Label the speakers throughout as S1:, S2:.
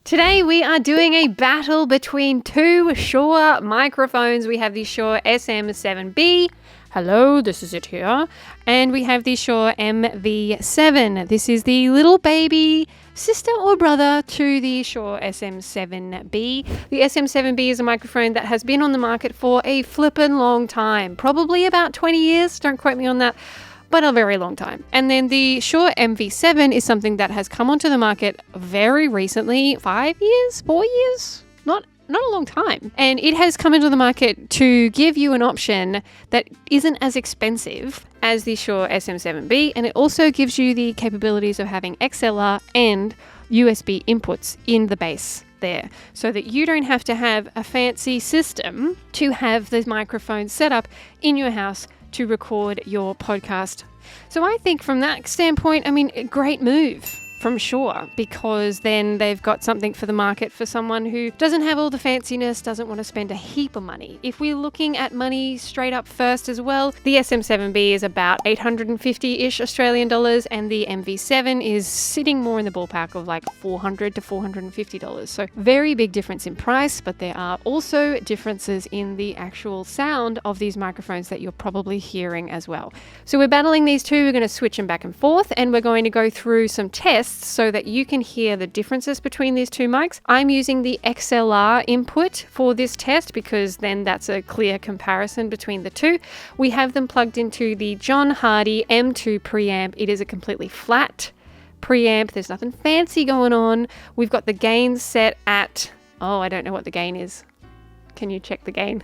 S1: Today we are doing a battle between two Shure microphones. We have the Shure SM7B. Hello, this is it here. And we have the Shure MV7. This is the little baby sister or brother to the Shure SM7B. The SM7B is a microphone that has been on the market for a flippin' long time. Probably about 20 years, don't quote me on that, but a very long time. And then the Shure MV7 is something that has come onto the market very recently, 5 years, 4 years, not a long time. And it has come into the market to give you an option that isn't as expensive as the Shure SM7B, and it also gives you the capabilities of having XLR and USB inputs in the base there, so that you don't have to have a fancy system to have the microphone set up in your house to record your podcast. So I think from that standpoint, a great move from Shure, because then they've got something for the market for someone who doesn't have all the fanciness, doesn't want to spend a heap of money. If we're looking at money straight up first as well, the SM7B is about 850-ish Australian dollars, and the MV7 is sitting more in the ballpark of like $400 to $450. So very big difference in price, but there are also differences in the actual sound of these microphones that you're probably hearing as well. So we're battling these two, we're going to switch them back and forth, and we're going to go through some tests so that you can hear the differences between these two mics. I'm using the XLR input for this test because then that's a clear comparison between the two. We have them plugged into the John Hardy M2 preamp. It is a completely flat preamp. There's nothing fancy going on. We've got the gain set at, I don't know what the gain is. Can you check the gain?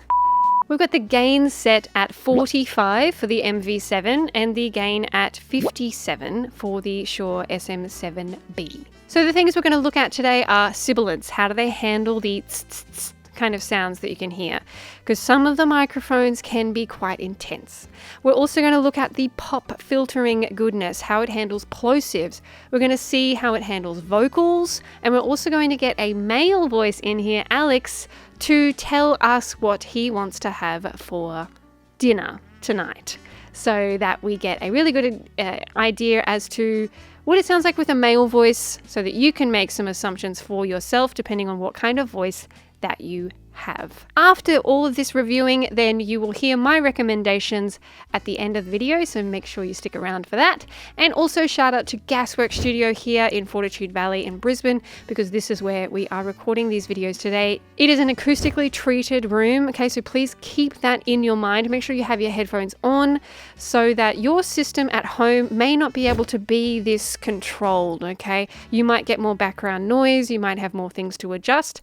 S1: We've got the gain set at 45 for the MV7 and the gain at 57 for the Shure SM7B. So the things we're going to look at today are sibilance. How do they handle the tss kind of sounds that you can hear? Because some of the microphones can be quite intense. We're also going to look at the pop filtering goodness, how it handles plosives. We're going to see how it handles vocals, and we're also going to get a male voice in here, Alex, to tell us what he wants to have for dinner tonight, so that we get a really good idea as to what it sounds like with a male voice, so that you can make some assumptions for yourself depending on what kind of voice that you have. After all of this reviewing, then you will hear my recommendations at the end of the video, so make sure you stick around for that. And also shout out to Gasworks Studio here in Fortitude Valley in Brisbane, because this is where we are recording these videos today. It is an acoustically treated room, okay, so please keep that in your mind. Make sure you have your headphones on so that your system at home may not be able to be this controlled, okay? You might get more background noise, you might have more things to adjust.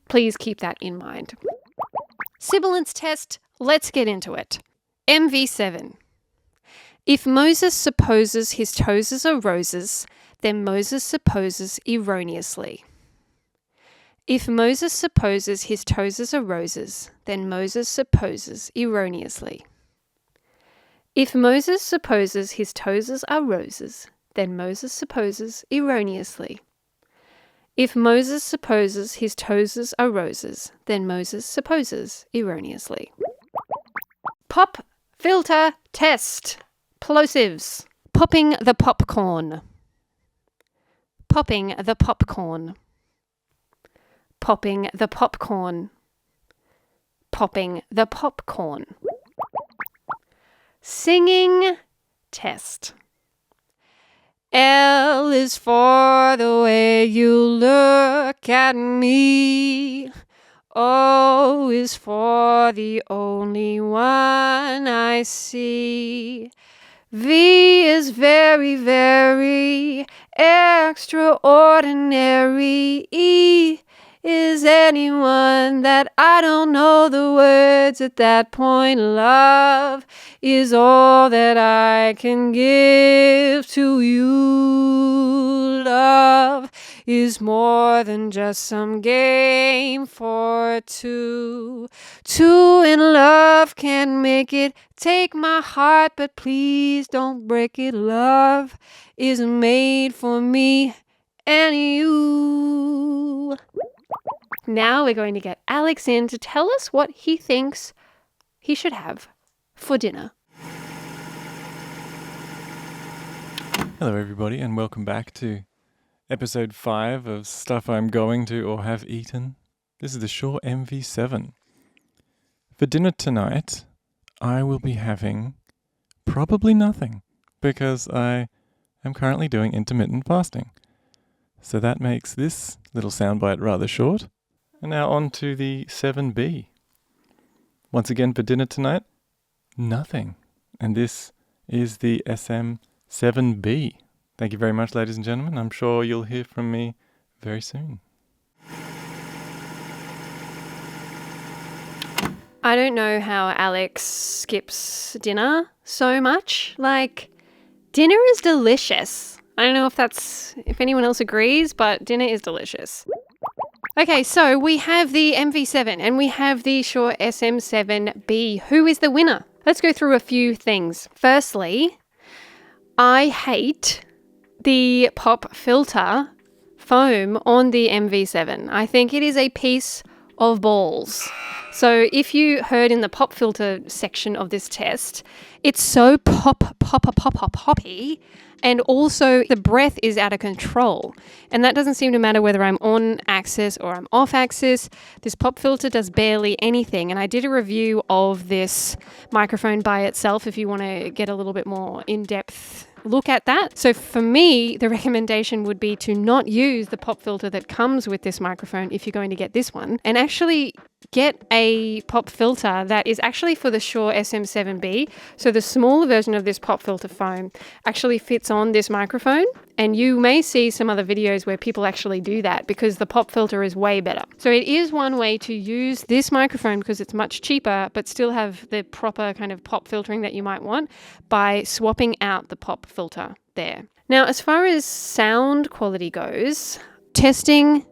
S1: Please keep that in mind. Sibilance test, let's get into it. MV7. If Moses supposes his toes are roses, then Moses supposes erroneously. If Moses supposes his toes are roses, then Moses supposes erroneously. If Moses supposes his toes are roses, then Moses supposes erroneously. If Moses supposes his toes are roses, then Moses supposes erroneously. Pop filter test. Plosives. Popping the popcorn. Popping the popcorn. Popping the popcorn. Popping the popcorn. Singing test. L is for the way you look at me. O is for the only one I see. V is very, very extraordinary. E is anyone that I don't know the words at that point. Love is all that I can give to you. Love is more than just some game for two. Two in love can make it. Take my heart, but please don't break it. Love is made for me and you. Now we're going to get Alex in to tell us what he thinks he should have for dinner.
S2: Hello everybody, and welcome back to Episode 5 of Stuff I'm Going to or Have Eaten. This is the Shure MV7. For dinner tonight, I will be having probably nothing because I am currently doing intermittent fasting. So that makes this little soundbite rather short. And now on to the 7B. Once again for dinner tonight, nothing. And this is the SM7B. Thank you very much, ladies and gentlemen. I'm sure you'll hear from me very soon.
S1: I don't know how Alex skips dinner so much. Like, dinner is delicious. I don't know if anyone else agrees, but dinner is delicious. Okay, so we have the MV7 and we have the Shure SM7B. Who is the winner? Let's go through a few things. Firstly, I hate the pop filter foam on the MV7. I think it is a piece of balls. So if you heard in the pop filter section of this test, it's so poppy, and also the breath is out of control. And that doesn't seem to matter whether I'm on axis or I'm off axis. This pop filter does barely anything. And I did a review of this microphone by itself if you want to get a little bit more in-depth look at that. So for me, the recommendation would be to not use the pop filter that comes with this microphone if you're going to get this one, and actually get a pop filter that is actually for the Shure SM7B. So the smaller version of this pop filter foam actually fits on this microphone, and you may see some other videos where people actually do that because the pop filter is way better. So it is one way to use this microphone because it's much cheaper but still have the proper kind of pop filtering that you might want by swapping out the pop filter there. Now, as far as sound quality goes, testing.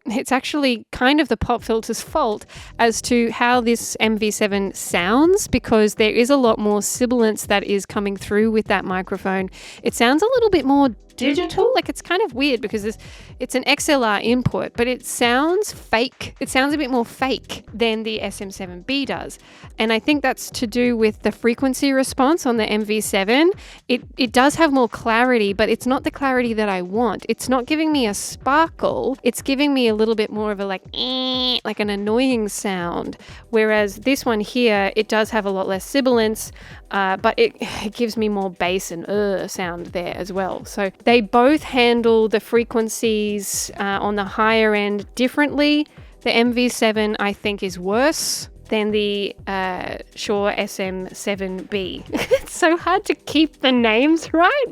S1: It's actually kind of the pop filter's fault as to how this MV7 sounds, because there is a lot more sibilance that is coming through with that microphone. It sounds a little bit more digital. Like, it's kind of weird because it's an XLR input, but it sounds fake. It sounds a bit more fake than the SM7B does. And I think that's to do with the frequency response on the MV7. It does have more clarity, but it's not the clarity that I want. It's not giving me a sparkle. It's giving me a little bit more of a like an annoying sound. Whereas this one here, it does have a lot less sibilance, but it gives me more bass and sound there as well. So they both handle the frequencies on the higher end differently. The MV7, I think, is worse than the Shure SM7B. It's so hard to keep the names right.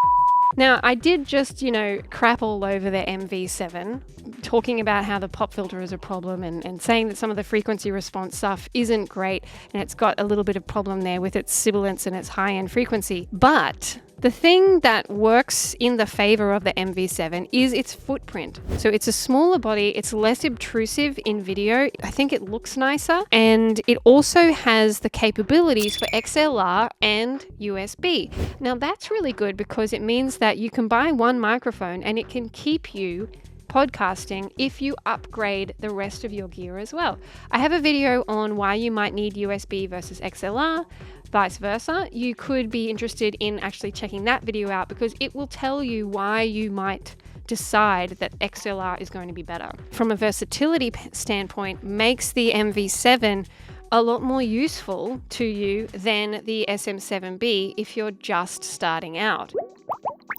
S1: Now, I did just, crap all over the MV7, talking about how the pop filter is a problem and saying that some of the frequency response stuff isn't great, and it's got a little bit of problem there with its sibilance and its high-end frequency. But the thing that works in the favor of the MV7 is its footprint. So it's a smaller body, it's less obtrusive in video. I think it looks nicer, and it also has the capabilities for XLR and USB. Now that's really good because it means that you can buy one microphone and it can keep you podcasting if you upgrade the rest of your gear as well. I have a video on why you might need USB versus XLR, vice versa. You could be interested in actually checking that video out because it will tell you why you might decide that XLR is going to be better. From a versatility standpoint, makes the MV7 a lot more useful to you than the SM7B if you're just starting out.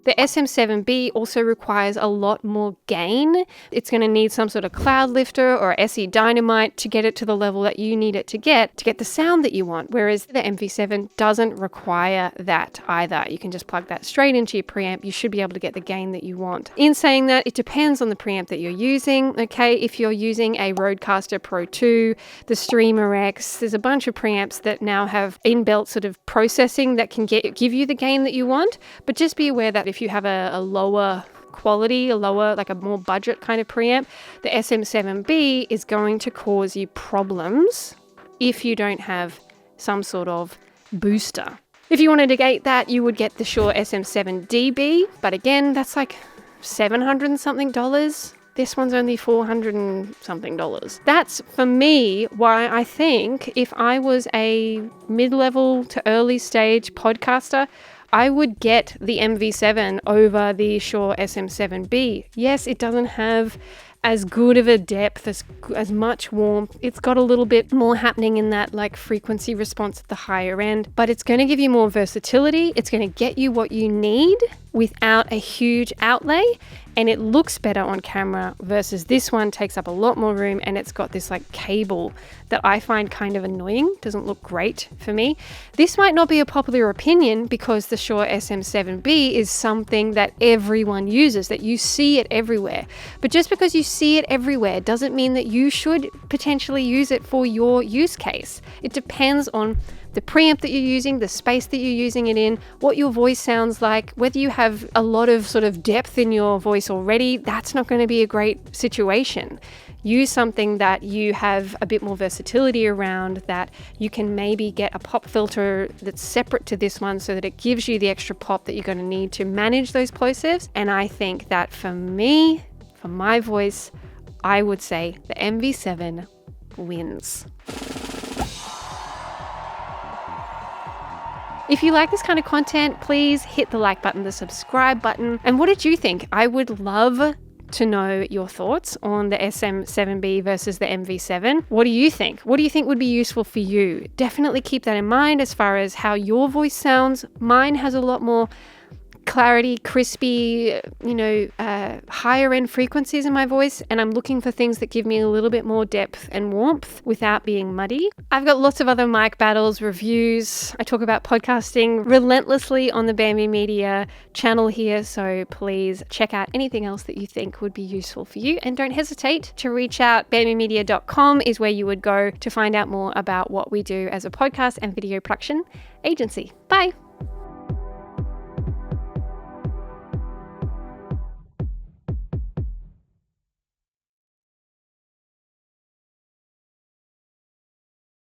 S1: The SM7B also requires a lot more gain. It's going to need some sort of cloud lifter or SE Dynamite to get it to the level that you need it to get the sound that you want, whereas the MV7 doesn't require that either. You can just plug that straight into your preamp. You should be able to get the gain that you want. In saying that, it depends on the preamp that you're using. Okay, if you're using a Rodecaster Pro 2, the Streamer X, there's a bunch of preamps that now have inbuilt sort of processing that can give you the gain that you want, but just be aware that if you have a lower quality, like a more budget kind of preamp, the SM7B is going to cause you problems if you don't have some sort of booster. If you wanted to get that, you would get the Shure SM7DB, but again, that's like $700 and something. This one's only $400 and something. That's, for me, why I think if I was a mid-level to early stage podcaster, I would get the MV7 over the Shure SM7B. Yes, it doesn't have as good of a depth, as much warmth. It's got a little bit more happening in that like frequency response at the higher end, but it's going to give you more versatility. It's going to get you what you need without a huge outlay, and it looks better on camera versus this one takes up a lot more room, and it's got this like cable that I find kind of annoying. Doesn't look great for me. This might not be a popular opinion because the Shure SM7B is something that everyone uses, that you see it everywhere. But just because you see it everywhere doesn't mean that you should potentially use it for your use case. It depends on the preamp that you're using, the space that you're using it in, what your voice sounds like, whether you have a lot of sort of depth in your voice already. That's not going to be a great situation. Use something that you have a bit more versatility around, that you can maybe get a pop filter that's separate to this one so that it gives you the extra pop that you're going to need to manage those plosives. And I think that for me, for my voice, I would say the MV7 wins. If you like this kind of content, please hit the like button, the subscribe button. And what did you think? I would love to know your thoughts on the SM7B versus the MV7. What do you think? What do you think would be useful for you? Definitely keep that in mind as far as how your voice sounds. Mine has a lot more clarity, crispy, higher end frequencies in my voice, and I'm looking for things that give me a little bit more depth and warmth without being muddy. I've got lots of other mic battles, reviews. I talk about podcasting relentlessly on the Bamby Media channel here, so please check out anything else that you think would be useful for you, and don't hesitate to reach out. BambyMedia.com is where you would go to find out more about what we do as a podcast and video production agency. Bye.